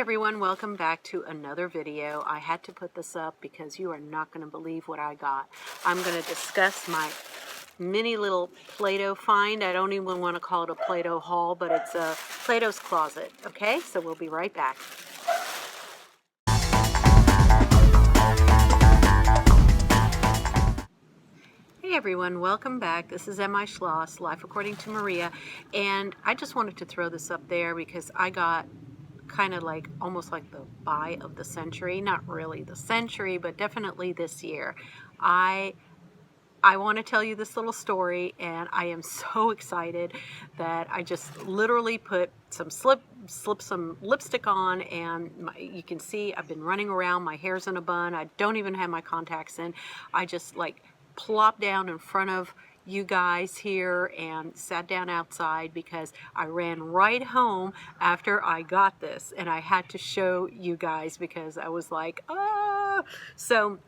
everyone, welcome back to another video. I had to put this up because you are not going to believe what I got. I'm going to discuss my mini little Plato find. I don't even want to call it a Plato haul, but it's a Plato's closet. Okay, so we'll be right back. Hey everyone, welcome back. This is MI Schloss, Life According to Maria, and I just wanted to throw this up there because I got kind of like almost like the buy of the century. Not really the century, but definitely this year. I want to tell you this little story, and I am so excited that I just literally put some slip some lipstick on, and you can see I've been running around. My hair's in a bun. I don't even have my contacts in. I just like plopped down in front of you guys here and sat down outside because I ran right home after I got this, and I had to show you guys because I was like, ah. So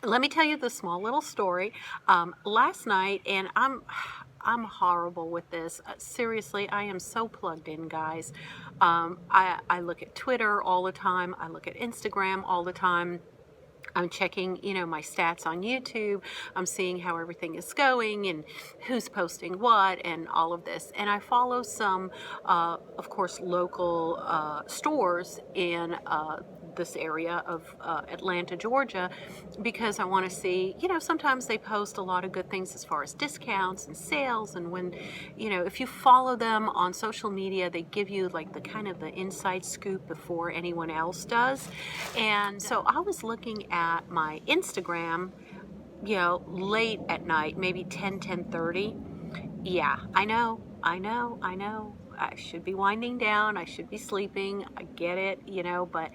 let me tell you the small little story. Last night, and I'm horrible with this. Seriously, I am so plugged in, guys. I look at Twitter all the time. I look at Instagram all the time. I'm checking, my stats on YouTube. I'm seeing how everything is going and who's posting what and all of this. And I follow some, of course, local stores in this area of Atlanta, Georgia, because I want to see, sometimes they post a lot of good things as far as discounts and sales. And when, if you follow them on social media, they give you like the kind of the inside scoop before anyone else does. And so I was looking at my Instagram, late at night, maybe 10:30. Yeah, I know. I should be winding down. I should be sleeping. I get it, but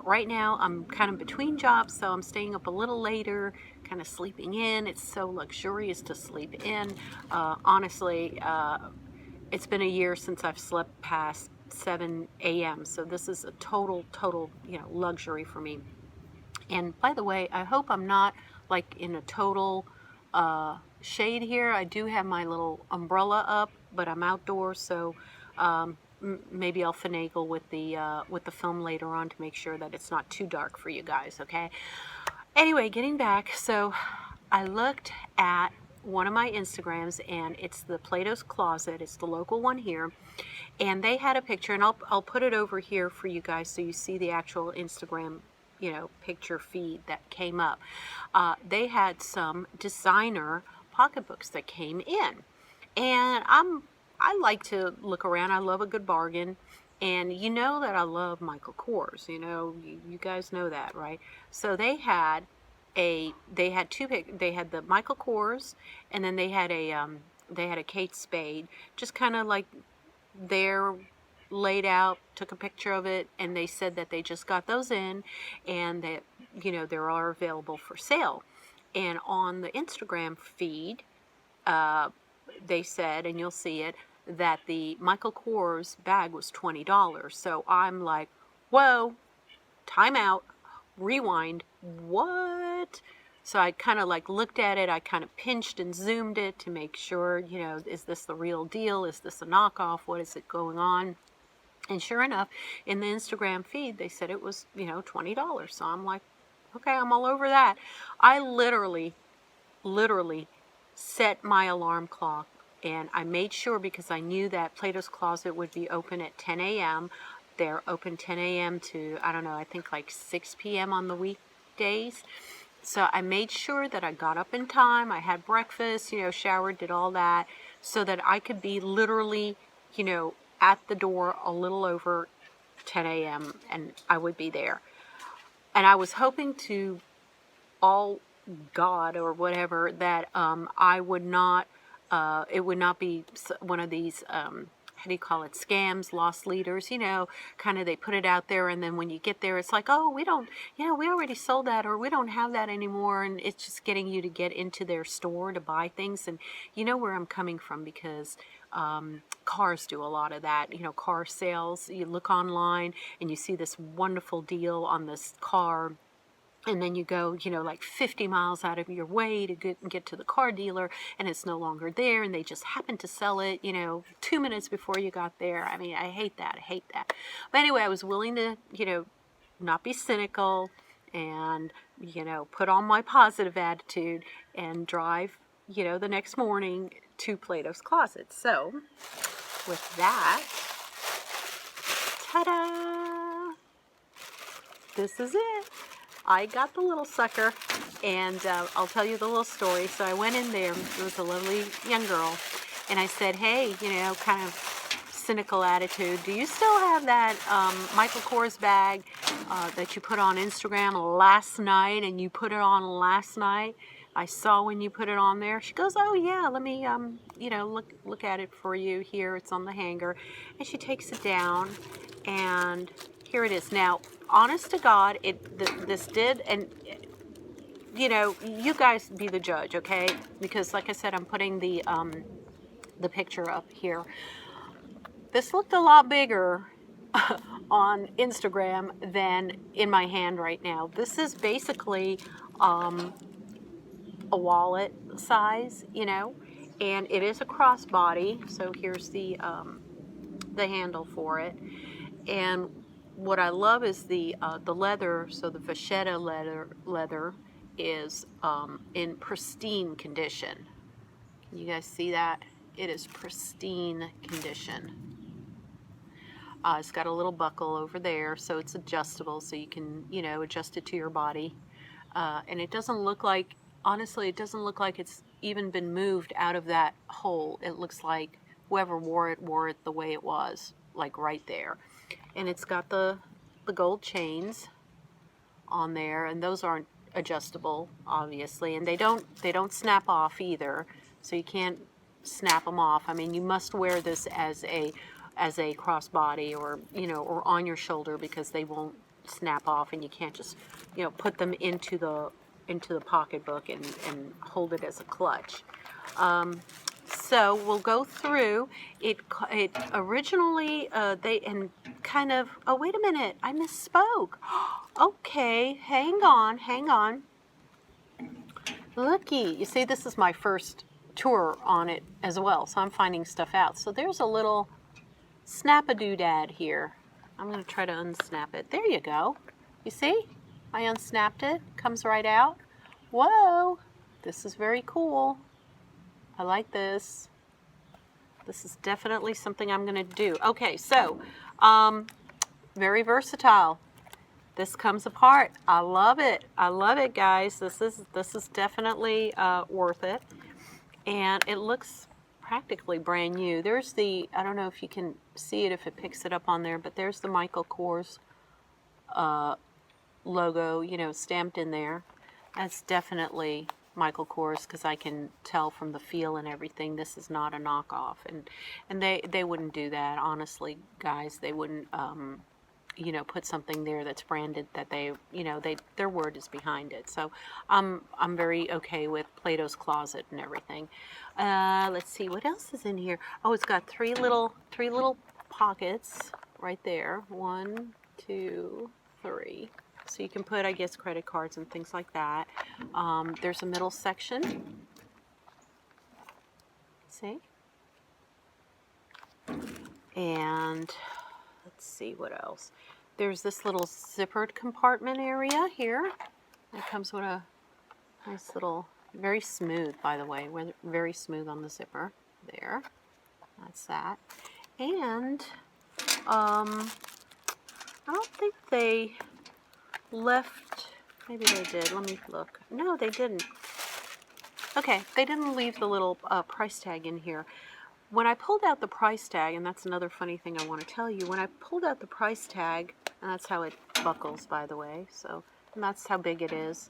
right now I'm kind of between jobs, so I'm staying up a little later, kind of sleeping in. It's so luxurious to sleep in. Honestly, it's been a year since I've slept past 7 a.m., so this is a total, luxury for me. And by the way, I hope I'm not like in a total shade here. I do have my little umbrella up, but I'm outdoors, so maybe I'll finagle with the film later on to make sure that it's not too dark for you guys, okay? Anyway, getting back, so I looked at one of my Instagrams, and it's the Plato's Closet. It's the local one here, and they had a picture, and I'll put it over here for you guys so you see the actual Instagram picture feed that came up. They had some designer pocketbooks that came in, and I like to look around. I love a good bargain, and you know that I love Michael Kors. You guys know that, right? So they had the Michael Kors, and then they had a Kate Spade, just kind of like there laid out, took a picture of it, and they said that they just got those in and that they are available for sale. And on the Instagram feed, they said, and you'll see it, that the Michael Kors bag was $20. So I'm like, whoa, time out, rewind, what? So I kind of like looked at it, I kind of pinched and zoomed it to make sure, is this the real deal? Is this a knockoff? What is it going on? And sure enough, in the Instagram feed, they said it was, $20. So I'm like, okay, I'm all over that. I literally set my alarm clock, and I made sure, because I knew that Plato's Closet would be open at 10 a.m. They're open 10 a.m. to, I don't know, I think like 6 p.m. on the weekdays. So I made sure that I got up in time. I had breakfast, showered, did all that, so that I could be literally, at the door a little over 10 a.m. and I would be there. And I was hoping to all God or whatever that I would not, it would not be one of these, how do you call it, scams, lost leaders, kind of they put it out there, and then when you get there, it's like, oh, we don't, we already sold that, or we don't have that anymore, and it's just getting you to get into their store to buy things. And you know where I'm coming from, because cars do a lot of that, car sales. You look online and you see this wonderful deal on this car, and then you go, you know, like 50 miles out of your way to get to the car dealer, and it's no longer there, and they just happen to sell it, you know, 2 minutes before you got there. I mean, I hate that. I hate that. But anyway, I was willing to, you know, not be cynical and, you know, put on my positive attitude and drive, you know, the next morning to Plato's Closet. So with that, ta-da! This is it. I got the little sucker, and I'll tell you the little story. So I went in there. It was a lovely young girl, and I said, hey, you know, kind of cynical attitude, do you still have that Michael Kors bag that you put on Instagram last night, and you put it on last night? I saw when you put it on there. She goes, oh yeah, let me you know, look at it for you here. It's on the hanger. And she takes it down, and here it is. Now, honest to God, this did, and you know, you guys be the judge, okay? Because like I said, I'm putting the picture up here. This looked a lot bigger on Instagram than in my hand right now. This is basically a wallet size, you know, and it is a crossbody. So here's the handle for it. And what I love is the leather. So the vachetta leather is in pristine condition. Can you guys see that? It is pristine condition. It's got a little buckle over there, so it's adjustable, so you can, you know, adjust it to your body. And it doesn't look like, honestly, it doesn't look like it's even been moved out of that hole. It looks like whoever wore it the way it was, like right there. And it's got the gold chains on there, and those aren't adjustable, obviously, and they don't snap off either, so you can't snap them off. I mean, you must wear this as a crossbody, or, you know, or on your shoulder, because they won't snap off, and you can't just, you know, put them into the pocketbook and hold it as a clutch. So we'll go through it. It originally they and kind of, oh wait a minute, I misspoke. Okay, hang on. Looky, you see, this is my first tour on it as well, so I'm finding stuff out. So there's a little snap-a-doodad here. I'm going to try to unsnap it. There you go. You see? I unsnapped it. Comes right out. Whoa! This is very cool. I like this. This is definitely something I'm going to do. Okay, so very versatile. This comes apart. I love it. I love it, guys. This is definitely worth it, and it looks practically brand new. There's the, I don't know if you can see it if it picks it up on there, but there's the Michael Kors logo, you know, stamped in there. That's definitely Michael Kors, because I can tell from the feel and everything this is not a knockoff, and they wouldn't do that, honestly, guys. They wouldn't you know, put something there that's branded that they, you know, their word is behind it. So I'm very okay with Plato's Closet and everything. Let's see what else is in here. Oh, it's got three little pockets right there. 1, 2, 3. So you can put, I guess, credit cards and things like that. There's a middle section. See? And let's see what else. There's this little zippered compartment area here. It comes with a nice little, very smooth, by the way. Very smooth on the zipper. There. That's that. And I don't think they left, maybe they did. Let me look. No, they didn't. Okay, they didn't leave the little price tag in here. When I pulled out the price tag, and that's another funny thing I want to tell you, when I pulled out the price tag, and that's how it buckles, by the way, so, and that's how big it is.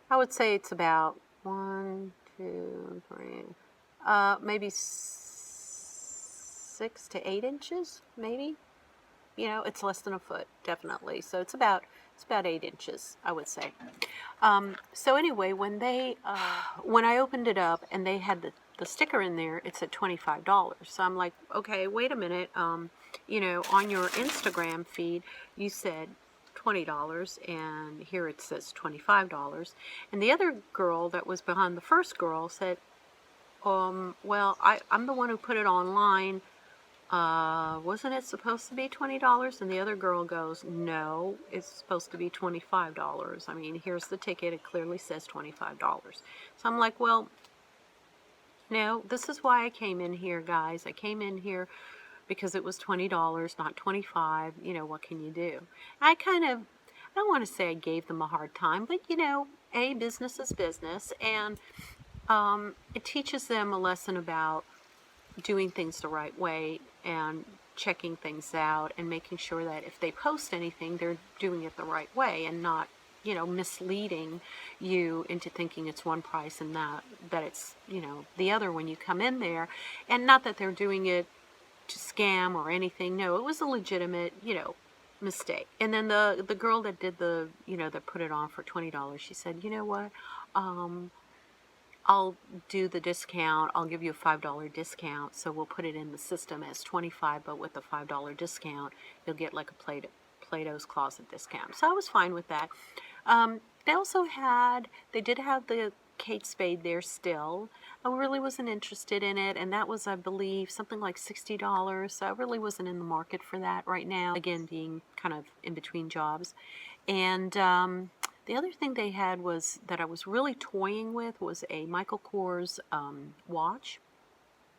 I would say it's about 1, 2, 3, maybe 6 to 8 inches, maybe. You know, it's less than a foot, definitely. So it's about 8 inches, I would say. So anyway, when I opened it up and they had the sticker in there, it said $25. So I'm like, okay, wait a minute. You know, on your Instagram feed, you said $20, and here it says $25. And the other girl that was behind the first girl said, well, I'm the one who put it online. Wasn't it supposed to be $20? And the other girl goes, no, it's supposed to be $25. I mean, here's the ticket. It clearly says $25. So I'm like, well, no, this is why I came in here, guys. I came in here because it was $20, not $25. You know, what can you do? I don't want to say I gave them a hard time, but you know, business is business, and it teaches them a lesson about doing things the right way and checking things out and making sure that if they post anything, they're doing it the right way and not, you know, misleading you into thinking it's one price and that it's, you know, the other when you come in there. And not that they're doing it to scam or anything. No, it was a legitimate, you know, mistake. And then the girl that did the, you know, that put it on for $20, she said, you know what, I'll do the discount. I'll give you a $5 discount. So we'll put it in the system as $25, but with a $5 discount, you'll get like a Plato's Closet discount. So I was fine with that. They did have the Kate Spade there still. I really wasn't interested in it, and that was, I believe, something like $60. So I really wasn't in the market for that right now, again, being kind of in between jobs. And the other thing they had was that I was really toying with was a Michael Kors watch,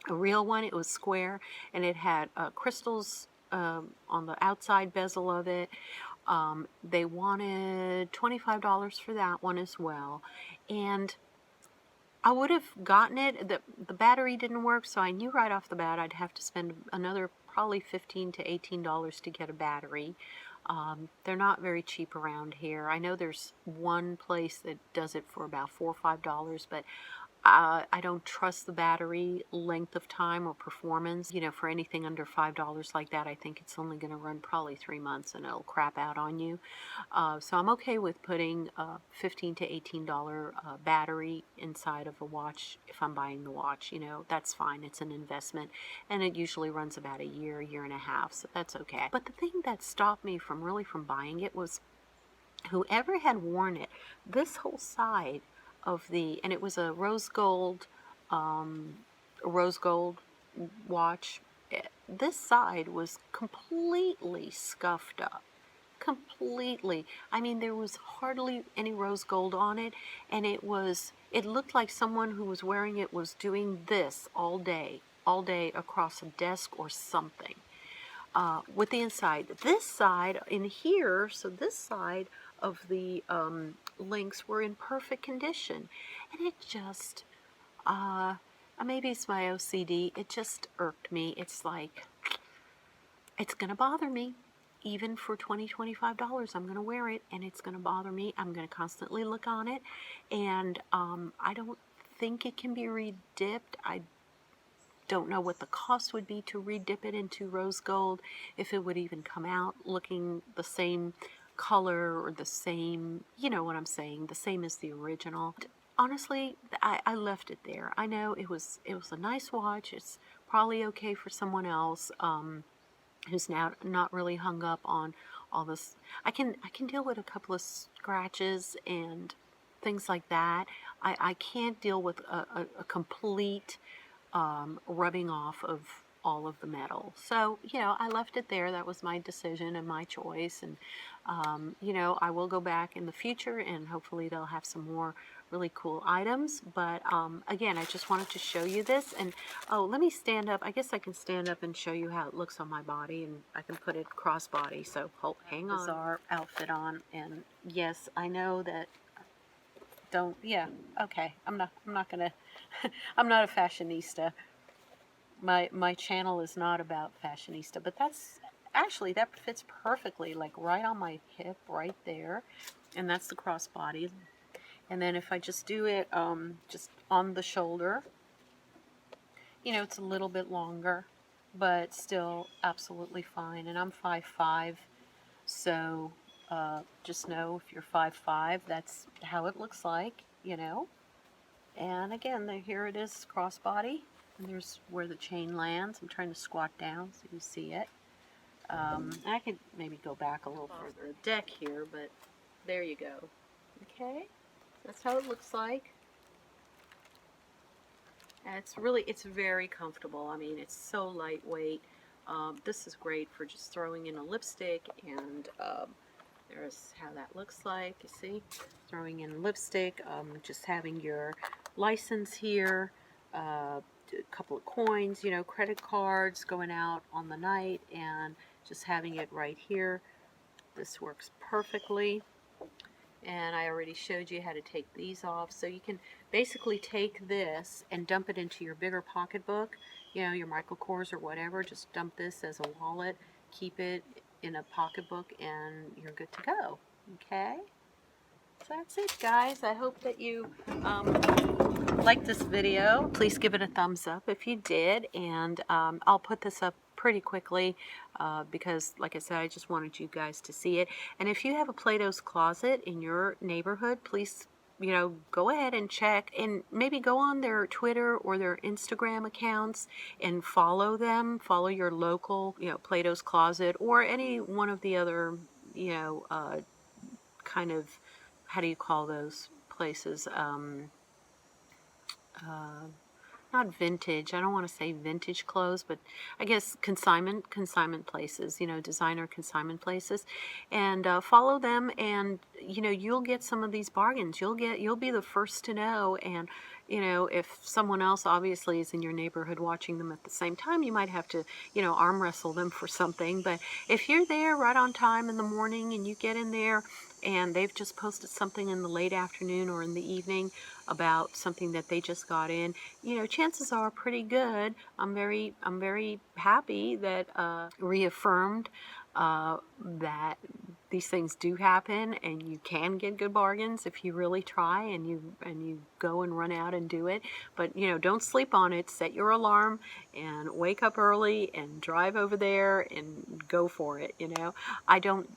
a real one. It was square, and it had crystals on the outside bezel of it. They wanted $25 for that one as well, and I would have gotten it. The battery didn't work, so I knew right off the bat I'd have to spend another probably $15 to $18 to get a battery. They're not very cheap around here. I know there's one place that does it for about $4 or $5, but I don't trust the battery length of time or performance. You know, for anything under $5 like that, I think it's only going to run probably 3 months and it'll crap out on you. So I'm okay with putting a $15 to $18 battery inside of a watch if I'm buying the watch. You know, that's fine. It's an investment, and it usually runs about a year and a half, so that's okay. But the thing that stopped me from buying it was whoever had worn it, this whole side of and it was a rose gold watch. This side was completely scuffed up. Completely. I mean, there was hardly any rose gold on it, and it looked like someone who was wearing it was doing this all day across a desk or something. With the inside. This side in here, so this side of the links were in perfect condition. And it just, maybe it's my OCD, it just irked me. It's like, it's going to bother me. Even for $20, $25, I'm going to wear it, and it's going to bother me. I'm going to constantly look on it, and I don't think it can be redipped. I don't know what the cost would be to redip it into rose gold, if it would even come out looking the same color or the same, you know what I'm saying, the same as the original. Honestly, I left it there. I know it was a nice watch. It's probably okay for someone else who's now not really hung up on all this. I can deal with a couple of scratches and things like that. I can't deal with a complete rubbing off of all of the metal. So, you know, I left it there. That was my decision and my choice. And, you know, I will go back in the future, and hopefully they'll have some more really cool items. But, again, I just wanted to show you this. And, oh, let me stand up. I guess I can stand up and show you how it looks on my body, and I can put it crossbody. So, hang on. Bizarre outfit on. And, yes, I know that okay. I'm not gonna, I'm not a fashionista. My channel is not about fashionista, but that fits perfectly, like right on my hip, right there. And that's the crossbody. And then if I just do it, just on the shoulder, you know, it's a little bit longer, but still absolutely fine. And I'm 5'5", so just know if you're 5'5", that's how it looks like, you know. And again, here it is, crossbody, and there's where the chain lands. I'm trying to squat down so you see it. I could maybe go back a little further the deck here, but there you go. Okay, that's how it looks like. And it's very comfortable. I mean, it's so lightweight. This is great for just throwing in a lipstick, and there's how that looks like. You see, throwing in lipstick, just having your license here, a couple of coins, you know, credit cards going out on the night, and just having it right here. This works perfectly. And I already showed you how to take these off. So you can basically take this and dump it into your bigger pocketbook, you know, your Michael Kors or whatever. Just dump this as a wallet, keep it in a pocketbook, and you're good to go. Okay? So that's it, guys. I hope that you liked this video. Please give it a thumbs up if you did, and I'll put this up pretty quickly because, like I said, I just wanted you guys to see it. And if you have a Plato's Closet in your neighborhood, please, you know, go ahead and check, and maybe go on their Twitter or their Instagram accounts and follow them. Follow your local, you know, Plato's Closet, or any one of the other, you know, kind of, how do you call those places? Not vintage. I don't want to say vintage clothes, but I guess consignment places, you know, designer consignment places, and follow them, and you know, you'll get some of these bargains. You'll be the first to know, and you know, if someone else obviously is in your neighborhood watching them at the same time, you might have to, you know, arm wrestle them for something. But if you're there right on time in the morning and you get in there and they've just posted something in the late afternoon or in the evening about something that they just got in, you know, chances are pretty good. I'm very happy that reaffirmed that these things do happen, and you can get good bargains if you really try, and you go and run out and do it. But you know, don't sleep on it. Set your alarm and wake up early and drive over there and go for it. You know, I don't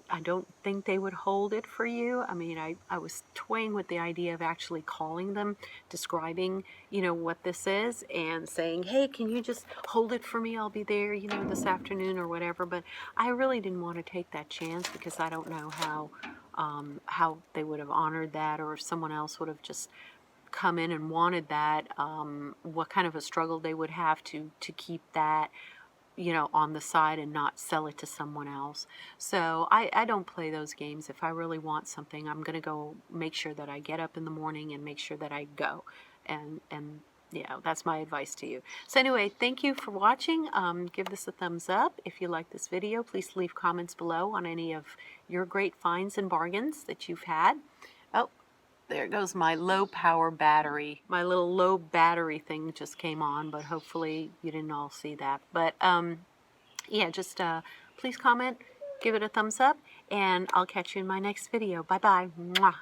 think they would hold it for you. I mean, I was toying with the idea of actually calling them, describing, you know, what this is, and saying, hey, can you just hold it for me? I'll be there, you know, this afternoon or whatever. But I really didn't want to take that chance because I don't know how they would have honored that, or if someone else would have just come in and wanted that, what kind of a struggle they would have to keep that, you know, on the side and not sell it to someone else. So I don't play those games. If I really want something, I'm going to go make sure that I get up in the morning and make sure that I go. And you know, that's my advice to you. So anyway, thank you for watching. Give this a thumbs up. If you like this video, please leave comments below on any of your great finds and bargains that you've had. Oh, there goes my low power battery. My little low battery thing just came on, but hopefully you didn't all see that. But yeah, just please comment, give it a thumbs up, and I'll catch you in my next video. Bye-bye. Mwah.